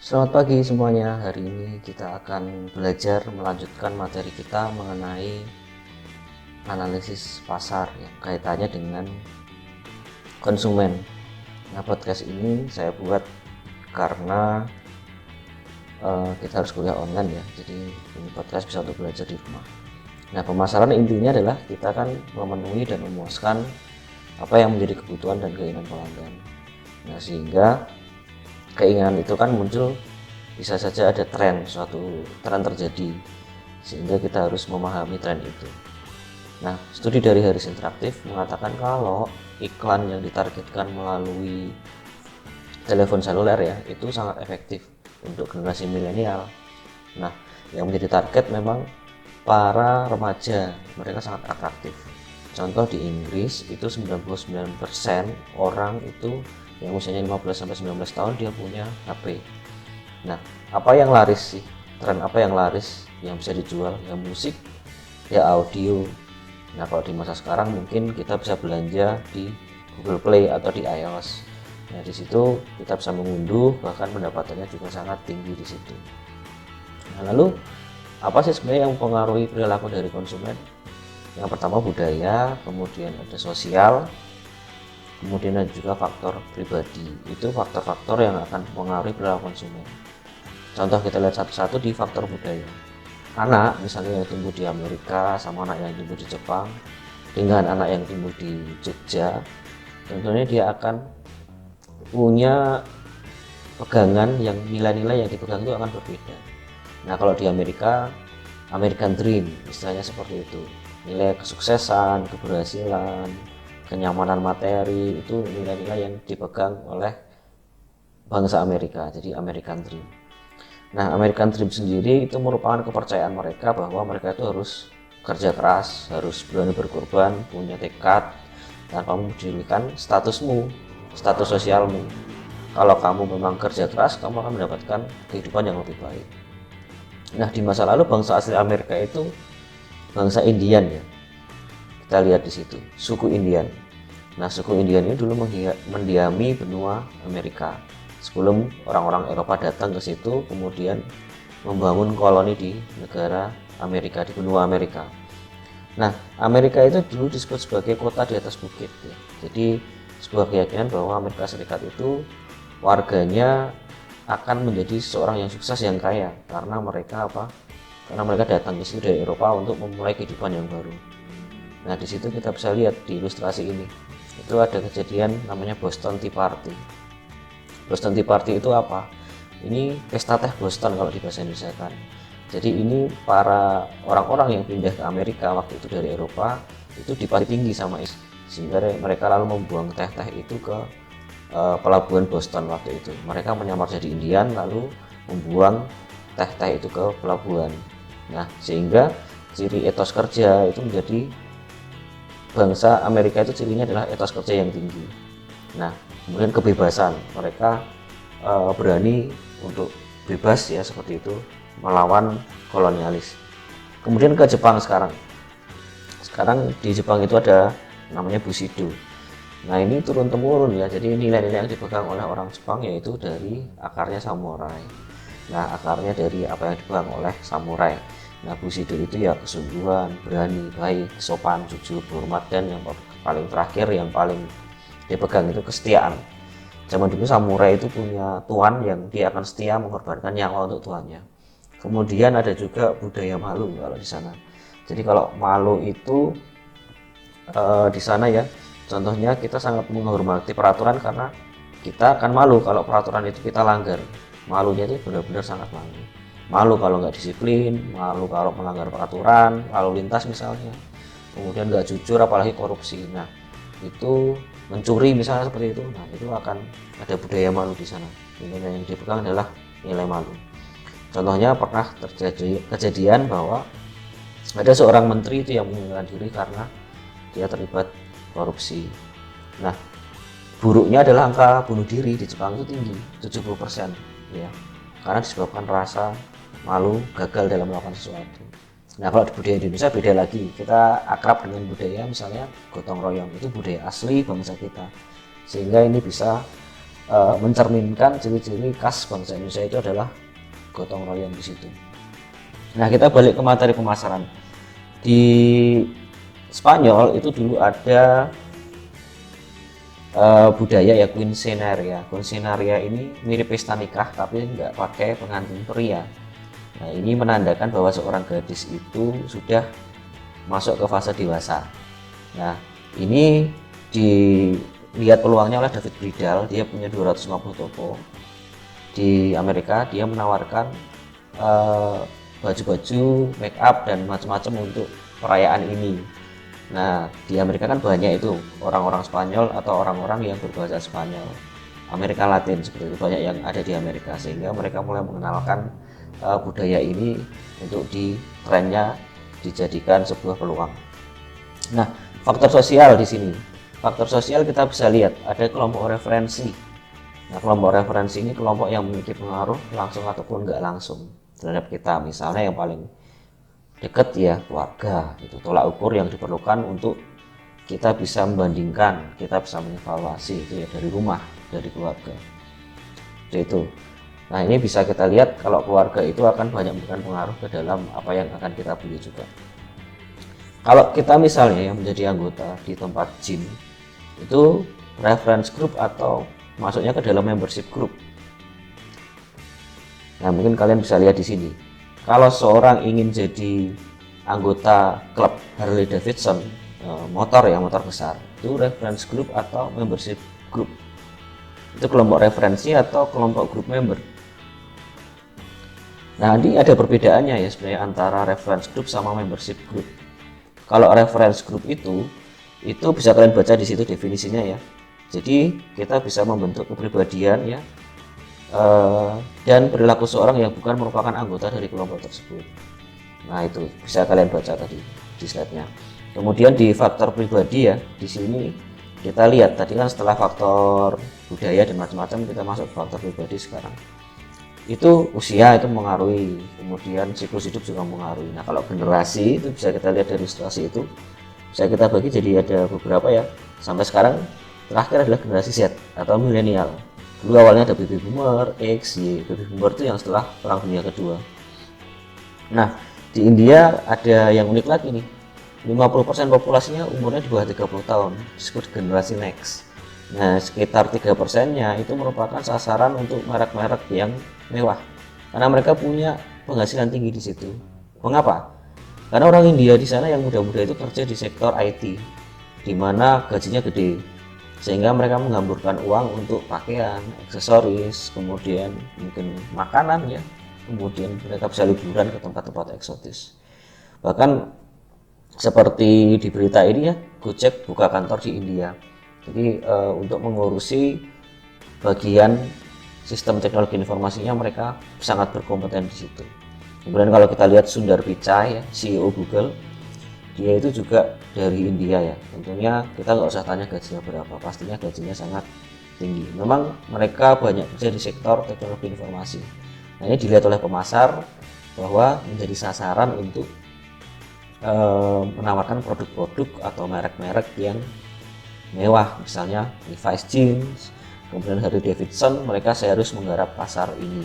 Selamat pagi semuanya. Hari ini kita akan belajar melanjutkan materi kita mengenai analisis pasar yang kaitannya dengan konsumen. Nah, podcast ini saya buat karena kita harus kuliah online ya. Jadi ini podcast bisa untuk belajar di rumah. Nah, pemasaran intinya adalah kita kan memenuhi dan memuaskan apa yang menjadi kebutuhan dan keinginan pelanggan. Nah, sehingga keinginan itu kan muncul, bisa saja ada suatu tren terjadi, sehingga kita harus memahami tren itu. Nah, studi dari Harris Interaktif mengatakan kalau iklan yang ditargetkan melalui telepon seluler ya, itu sangat efektif untuk generasi milenial. Nah, yang menjadi target memang para remaja, mereka sangat atraktif. Contoh di Inggris itu 99% orang itu yang usianya 15-19 tahun dia punya HP. Nah, apa yang laris sih? Tren apa yang laris yang bisa dijual? Ya musik, ya audio. Nah, kalau di masa sekarang mungkin kita bisa belanja di Google Play atau di iOS. Nah, di situ kita bisa mengunduh, bahkan pendapatannya juga sangat tinggi di situ. Nah, lalu apa sih sebenarnya yang mempengaruhi perilaku dari konsumen? Yang pertama budaya, kemudian ada sosial, kemudian ada juga faktor pribadi. Itu faktor-faktor yang akan mempengaruhi perilaku konsumen. Contoh kita lihat satu-satu di faktor budaya. Anak misalnya yang tumbuh di Amerika sama anak yang tumbuh di Jepang dengan anak yang tumbuh di Jogja, tentunya dia akan punya pegangan yang nilai-nilai yang dipegang itu akan berbeda. Nah, kalau di Amerika, American Dream istilahnya seperti itu. Nilai kesuksesan, keberhasilan, kenyamanan materi itu nilai-nilai yang dipegang oleh bangsa Amerika, jadi American Dream. Nah, American Dream sendiri itu merupakan kepercayaan mereka bahwa mereka itu harus kerja keras, harus berani berkorban, punya tekad, tanpa mempedulikan statusmu, status sosialmu. Kalau kamu memang kerja keras, kamu akan mendapatkan kehidupan yang lebih baik. Nah, di masa lalu bangsa asli Amerika itu bangsa Indian ya. Kita lihat di situ, suku Indian. Nah, suku Indian ini dulu mendiami benua Amerika. Sebelum orang-orang Eropa datang ke situ, kemudian membangun koloni di negara Amerika, di benua Amerika. Nah, Amerika itu dulu disebut sebagai kota di atas bukit ya. Jadi sebuah keyakinan bahwa Amerika Serikat itu warganya akan menjadi seorang yang sukses, yang kaya, karena mereka apa? Karena mereka datang ke situ dari Eropa untuk memulai kehidupan yang baru. Nah, di situ kita bisa lihat di ilustrasi ini. Itu ada kejadian namanya Boston Tea Party. Boston Tea Party itu apa? Ini pesta teh Boston kalau di bahasa Indonesia kan. Jadi ini para orang-orang yang pindah ke Amerika waktu itu dari Eropa itu dipati tinggi sama IS, sehingga mereka lalu membuang teh-teh itu ke pelabuhan Boston waktu itu. Mereka menyamar jadi Indian lalu membuang teh-teh itu ke pelabuhan. Nah, sehingga ciri etos kerja itu menjadi bangsa Amerika itu cirinya adalah etos kerja yang tinggi. Nah, kemudian kebebasan, mereka berani untuk bebas ya seperti itu melawan kolonialis. Kemudian ke Jepang sekarang. Sekarang di Jepang itu ada namanya Bushido. Nah, ini turun temurun ya. Jadi nilai-nilai yang dipegang oleh orang Jepang yaitu dari akarnya samurai. Nah, akarnya dari apa yang dipegang oleh samurai. Nah, Bushido itu ya kesungguhan, berani, baik, sopan, jujur, hormat, dan yang paling terakhir yang paling dipegang itu kesetiaan. Zaman dulu samurai itu punya tuan yang dia akan setia mengorbankan nyawa untuk tuannya. Kemudian ada juga budaya malu kalau di sana. Jadi kalau malu itu di sana ya, contohnya kita sangat menghormati peraturan karena kita akan malu kalau peraturan itu kita langgar. Malunya itu benar-benar sangat malu. Malu kalau nggak disiplin, malu kalau melanggar peraturan, lalu lintas misalnya. Kemudian nggak jujur, apalagi korupsi. Nah, itu mencuri misalnya seperti itu. Nah, itu akan ada budaya malu di sana. Nilai yang dipegang adalah nilai malu. Contohnya pernah terjadi kejadian bahwa ada seorang menteri itu yang mengundurkan diri karena dia terlibat korupsi. Nah, buruknya adalah angka bunuh diri di Jepang itu tinggi, 70% ya. Karena disebabkan rasa malu gagal dalam melakukan sesuatu. Nah, kalau di budaya Indonesia beda lagi. Kita akrab dengan budaya misalnya gotong royong, itu budaya asli bangsa kita. Sehingga ini bisa mencerminkan ciri-ciri khas bangsa Indonesia itu adalah gotong royong di situ. Nah, kita balik ke materi pemasaran. Di Spanyol itu dulu ada budaya ya quinceañera. Quinceañera ini mirip pesta nikah tapi nggak pakai pengantin pria. Nah, ini menandakan bahwa seorang gadis itu sudah masuk ke fase dewasa. Nah, ini dilihat peluangnya oleh David Bridal. Dia punya 250 toko di Amerika. Dia menawarkan baju-baju, make up dan macam-macam untuk perayaan ini. Nah, di Amerika kan banyak itu orang-orang Spanyol atau orang-orang yang berbahasa Spanyol, Amerika Latin seperti itu, banyak yang ada di Amerika, sehingga mereka mulai mengenalkan budaya ini untuk di trennya dijadikan sebuah peluang. Nah, faktor sosial di sini, faktor sosial kita bisa lihat ada kelompok referensi. Nah, kelompok referensi ini kelompok yang memiliki pengaruh langsung ataupun nggak langsung terhadap kita. Misalnya yang paling dekat ya keluarga, itu tolak ukur yang diperlukan untuk kita bisa membandingkan, kita bisa mengevaluasi itu ya dari rumah, dari keluarga. Itu. Nah, ini bisa kita lihat kalau keluarga itu akan banyak memberikan pengaruh ke dalam apa yang akan kita beli juga. Kalau kita misalnya yang menjadi anggota di tempat gym, itu reference group atau masuknya ke dalam membership group. Nah, mungkin kalian bisa lihat di sini. Kalau seorang ingin jadi anggota klub Harley Davidson, motor besar, itu reference group atau membership group. Itu kelompok referensi atau kelompok group member. Nah, ini ada perbedaannya ya sebenarnya antara reference group sama membership group. Kalau reference group itu bisa kalian baca di situ definisinya ya. Jadi kita bisa membentuk kepribadian ya, dan perilaku seorang yang bukan merupakan anggota dari kelompok tersebut. Nah, itu bisa kalian baca tadi di slide-nya. Kemudian di faktor pribadi ya, di sini kita lihat tadi kan setelah faktor budaya dan macam-macam kita masuk ke faktor pribadi sekarang. Itu usia itu mengaruhi, kemudian siklus hidup juga mengaruhi. Nah, kalau generasi itu bisa kita lihat dari situasi itu. Bisa kita bagi jadi ada beberapa ya. Sampai sekarang terakhir adalah generasi Z atau milenial. Dulu awalnya ada baby boomer, X, Y. Baby boomer itu yang setelah Perang Dunia Kedua. Nah, di India ada yang unik lagi nih. 50% populasinya umurnya di bawah 30 tahun, disebut generasi next. Nah, sekitar 3%-nya itu merupakan sasaran untuk merek-merek yang mewah. Karena mereka punya penghasilan tinggi di situ. Mengapa? Karena orang India di sana yang muda-muda itu kerja di sektor IT, di mana gajinya gede. Sehingga mereka menghamburkan uang untuk pakaian, aksesoris, kemudian mungkin makanan ya. Kemudian mereka bisa liburan ke tempat-tempat eksotis. Bahkan seperti di berita ini ya, Gojek buka kantor di India. Jadi untuk mengurusi bagian sistem teknologi informasinya mereka sangat berkompeten di situ. Kemudian kalau kita lihat Sundar Pichai ya, CEO Google, dia itu juga dari India ya. Tentunya kita nggak usah tanya gajinya berapa, pastinya gajinya sangat tinggi. Memang mereka banyak kerja di sektor teknologi informasi. Nah, ini dilihat oleh pemasar bahwa menjadi sasaran untuk menawarkan produk-produk atau merek-merek yang mewah, misalnya Levi's Jeans, kemudian Harley Davidson, mereka serius menggarap pasar ini.